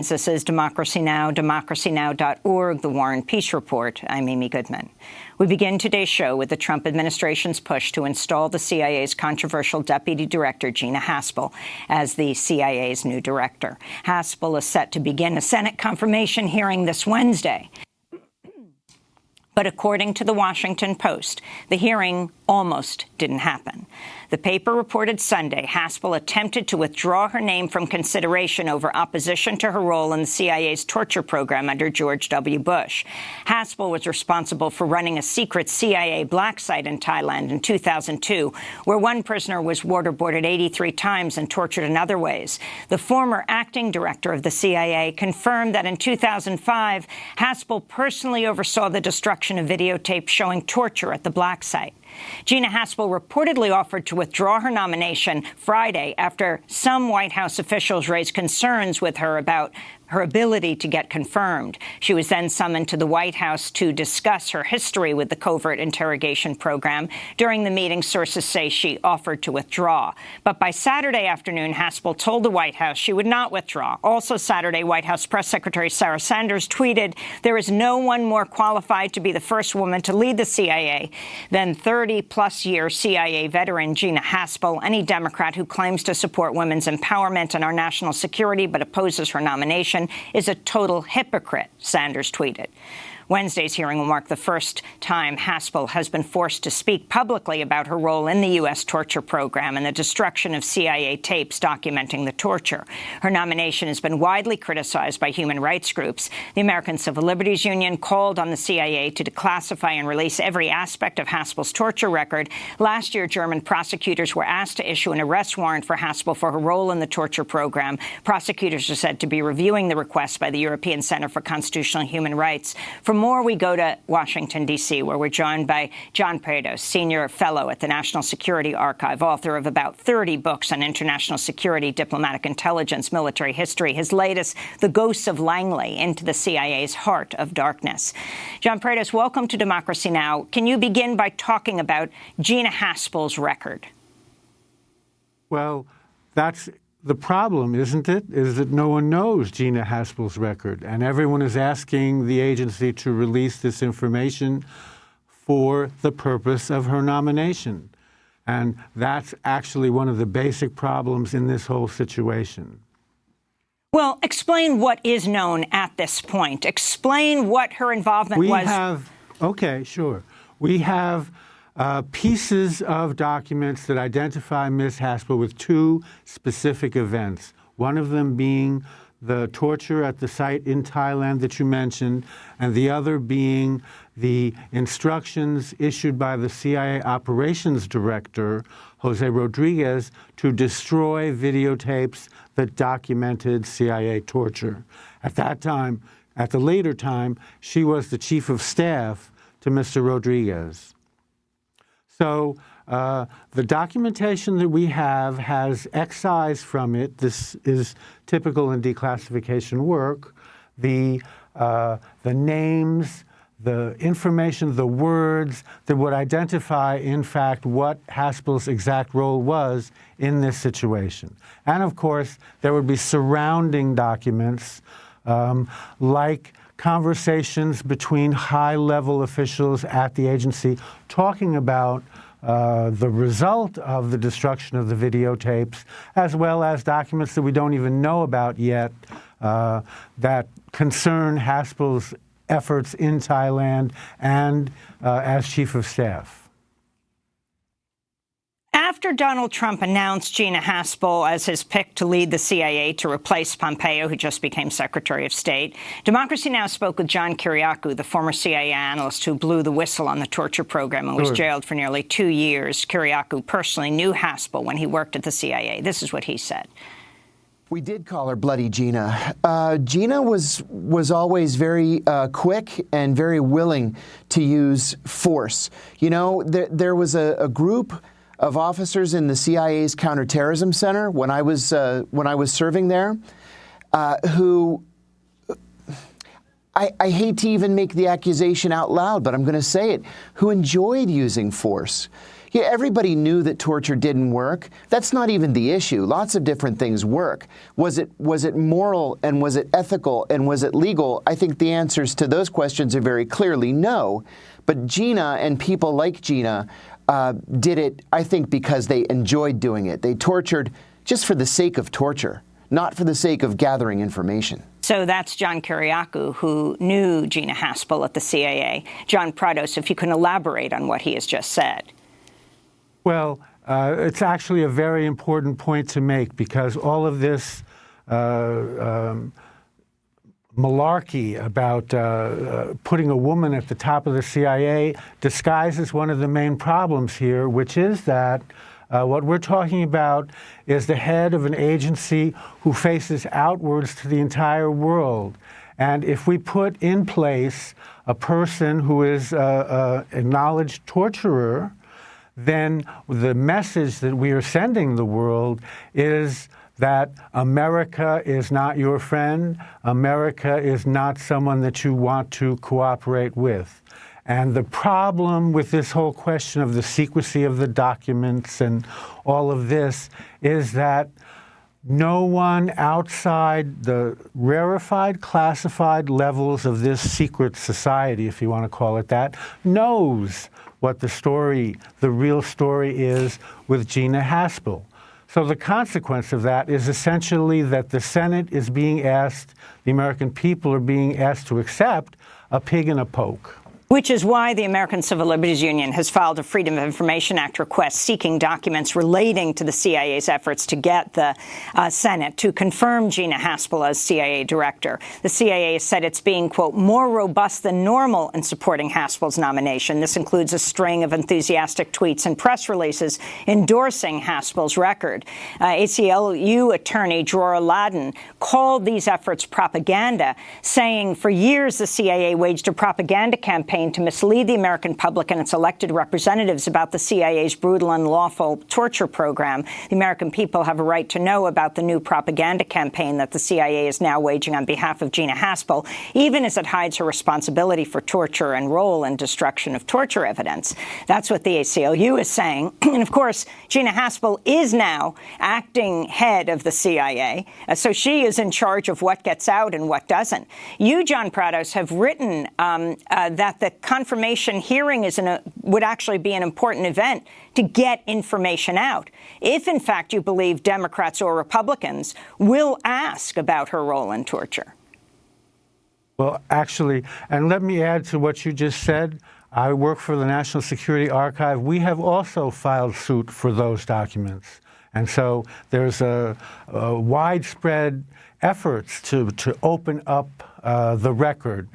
This is Democracy Now!, democracynow.org, The War and Peace Report. I'm Amy Goodman. We begin today's show with the Trump administration's push to install the CIA's controversial deputy director, Gina Haspel, as the CIA's new director. Haspel is set to begin a Senate confirmation hearing this Wednesday. But according to the Washington Post, the hearing almost didn't happen. The paper reported Sunday Haspel attempted to withdraw her name from consideration over opposition to her role in the CIA's torture program under George W. Bush. Haspel was responsible for running a secret CIA black site in Thailand in 2002, where one prisoner was waterboarded 83 times and tortured in other ways. The former acting director of the CIA confirmed that in 2005, Haspel personally oversaw the destruction of videotapes showing torture at the black site. Gina Haspel reportedly offered to withdraw her nomination Friday after some White House officials raised concerns with her about her ability to get confirmed. She was then summoned to the White House to discuss her history with the covert interrogation program. During the meeting, sources say she offered to withdraw. But by Saturday afternoon, Haspel told the White House she would not withdraw. Also Saturday, White House Press Secretary Sarah Sanders tweeted, "There is no one more qualified to be the first woman to lead the CIA than 30-plus-year CIA veteran Gina Haspel. Any Democrat who claims to support women's empowerment and our national security but opposes her nomination is a total hypocrite," Sanders tweeted. Wednesday's hearing will mark the first time Haspel has been forced to speak publicly about her role in the U.S. torture program and the destruction of CIA tapes documenting the torture. Her nomination has been widely criticized by human rights groups. The American Civil Liberties Union called on the CIA to declassify and release every aspect of Haspel's torture record. Last year, German prosecutors were asked to issue an arrest warrant for Haspel for her role in the torture program. Prosecutors are said to be reviewing the request by the European Center for Constitutional and Human Rights. For more, we go to Washington, D.C., where we're joined by John Prados, senior fellow at the National Security Archive, author of about 30 books on international security, diplomatic intelligence, military history. His latest, The Ghosts of Langley, Into the CIA's Heart of Darkness. John Prados, welcome to Democracy Now! Can you begin by talking about Gina Haspel's record? Well, that's the problem, isn't it, is that no one knows Gina Haspel's record, and everyone is asking the agency to release this information for the purpose of her nomination. And that's actually one of the basic problems in this whole situation. Well, explain what is known at this point. Explain what her involvement was. Okay, sure. We have pieces of documents that identify Ms. Haspel with two specific events, one of them being the torture at the site in Thailand that you mentioned, and the other being the instructions issued by the CIA operations director, Jose Rodriguez, to destroy videotapes that documented CIA torture. At that time, at the later time, she was the chief of staff to Mr. Rodriguez. So the documentation that we have has excised from it. This is typical in declassification work. The names, the information, the words that would identify, in fact, what Haspel's exact role was in this situation. And, of course, there would be surrounding documents like conversations between high-level officials at the agency talking about the result of the destruction of the videotapes, as well as documents that we don't even know about yet that concern Haspel's efforts in Thailand and as chief of staff. After Donald Trump announced Gina Haspel as his pick to lead the CIA to replace Pompeo, who just became Secretary of State, Democracy Now! Spoke with John Kiriakou, the former CIA analyst who blew the whistle on the torture program and was jailed for nearly 2 years. Kiriakou personally knew Haspel when he worked at the CIA. This is what he said. We did call her Bloody Gina. Gina was always very quick and very willing to use force. You know, there was a group of officers in the CIA's Counterterrorism Center when I was serving there, who I hate to even make the accusation out loud, but I'm going to say it, who enjoyed using force. Yeah, everybody knew that torture didn't work. That's not even the issue. Lots of different things work. Was it moral, and was it ethical, and was it legal? I think the answers to those questions are very clearly no. But Gina and people like Gina did it, I think, because they enjoyed doing it. They tortured just for the sake of torture, not for the sake of gathering information. So that's John Kiriakou, who knew Gina Haspel at the CIA. John Prados, if you can elaborate on what he has just said. Well, it's actually a very important point to make, because all of this malarkey about putting a woman at the top of the CIA disguises one of the main problems here, which is that what we're talking about is the head of an agency who faces outwards to the entire world. And if we put in place a person who is an acknowledged torturer, then the message that we are sending the world is that America is not your friend. America is not someone that you want to cooperate with. And the problem with this whole question of the secrecy of the documents and all of this is that no one outside the rarefied, classified levels of this secret society, if you want to call it that, knows what the story, the real story is with Gina Haspel. So the consequence of that is essentially that the Senate is being asked, the American people are being asked to accept a pig in a poke. Which is why the American Civil Liberties Union has filed a Freedom of Information Act request seeking documents relating to the CIA's efforts to get the Senate to confirm Gina Haspel as CIA director. The CIA has said it's being, quote, more robust than normal in supporting Haspel's nomination. This includes a string of enthusiastic tweets and press releases endorsing Haspel's record. ACLU attorney Dror Ladin called these efforts propaganda, saying for years the CIA waged a propaganda campaign to mislead the American public and its elected representatives about the CIA's brutal and unlawful torture program. The American people have a right to know about the new propaganda campaign that the CIA is now waging on behalf of Gina Haspel, even as it hides her responsibility for torture and role in destruction of torture evidence. That's what the ACLU is saying. And, of course, Gina Haspel is now acting head of the CIA, so she is in charge of what gets out and what doesn't. You, John Prados, have written that the confirmation hearing would actually be an important event to get information out, if, in fact, you believe Democrats or Republicans will ask about her role in torture. Well, actually, and let me add to what you just said. I work for the National Security Archive. We have also filed suit for those documents. And so there's a widespread efforts to open up the record.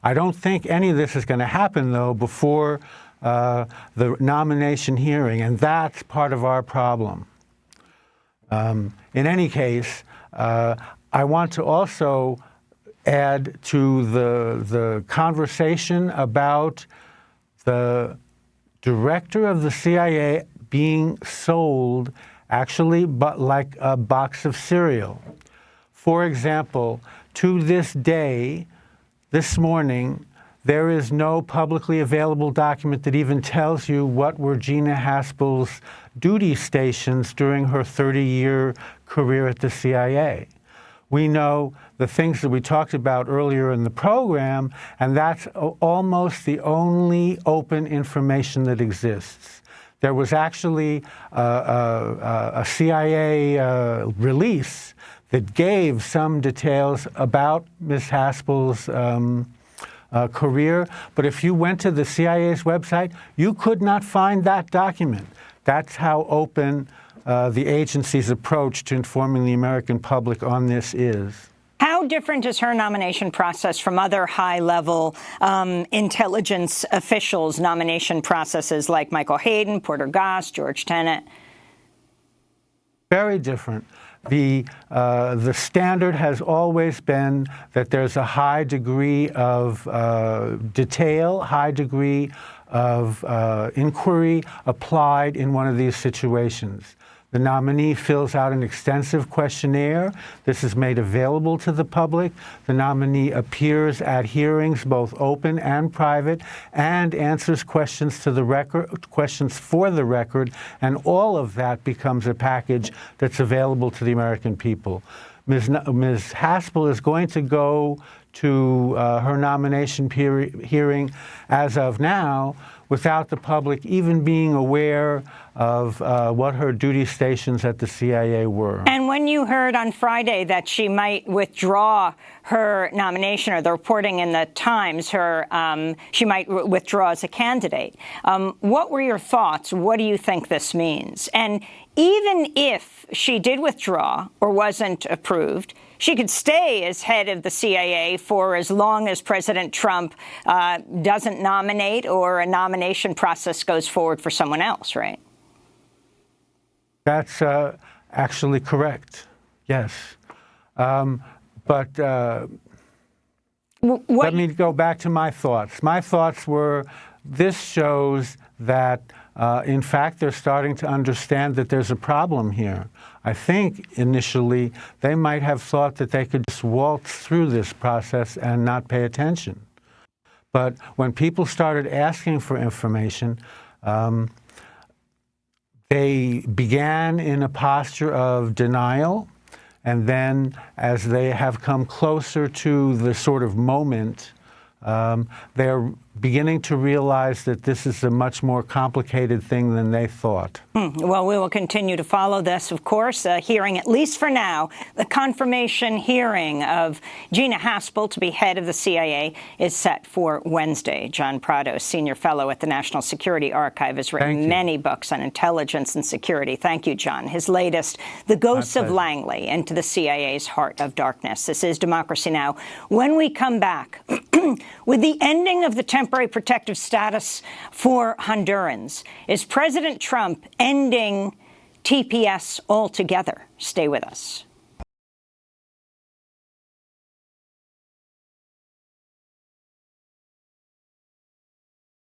I don't think any of this is going to happen, though, before the nomination hearing, and that's part of our problem. In any case, I want to also add to the conversation about the director of the CIA being sold, actually, but like a box of cereal. For example, to this day, this morning, there is no publicly available document that even tells you what were Gina Haspel's duty stations during her 30-year career at the CIA. We know the things that we talked about earlier in the program, and that's almost the only open information that exists. There was actually a CIA release that gave some details about Ms. Haspel's career, but if you went to the CIA's website, you could not find that document. That's how open the agency's approach to informing the American public on this is. How different is her nomination process from other high-level intelligence officials' nomination processes like Michael Hayden, Porter Goss, George Tenet? Very different. The standard has always been that there's a high degree of detail, high degree of inquiry applied in one of these situations. The nominee fills out an extensive questionnaire. This is made available to the public. The nominee appears at hearings, both open and private, and answers questions for the record, and all of that becomes a package that's available to the American people. Ms. Haspel is going to go to her nomination hearing as of now without the public even being aware of what her duty stations at the CIA were. And when you heard on Friday that she might withdraw her nomination, or the reporting in the Times, she might withdraw as a candidate, what were your thoughts? What do you think this means? And even if she did withdraw or wasn't approved, she could stay as head of the CIA for as long as President Trump doesn't nominate or a nomination process goes forward for someone else, right? That's actually correct, yes. But let me go back to my thoughts. My thoughts were, this shows that, in fact, they're starting to understand that there's a problem here. I think initially they might have thought that they could just waltz through this process and not pay attention. But when people started asking for information, they began in a posture of denial, and then as they have come closer to the sort of moment, they're beginning to realize that this is a much more complicated thing than they thought. Well, we will continue to follow this, of course. Hearing, at least for now, the confirmation hearing of Gina Haspel to be head of the CIA is set for Wednesday. John Prado, senior fellow at the National Security Archive, has written many books on intelligence and security. Thank you, John. His latest, The Ghosts of Langley, Into the CIA's Heart of Darkness. This is Democracy Now! When we come back, with the ending of the temporary protective status for Hondurans, is President Trump ending TPS altogether? Stay with us.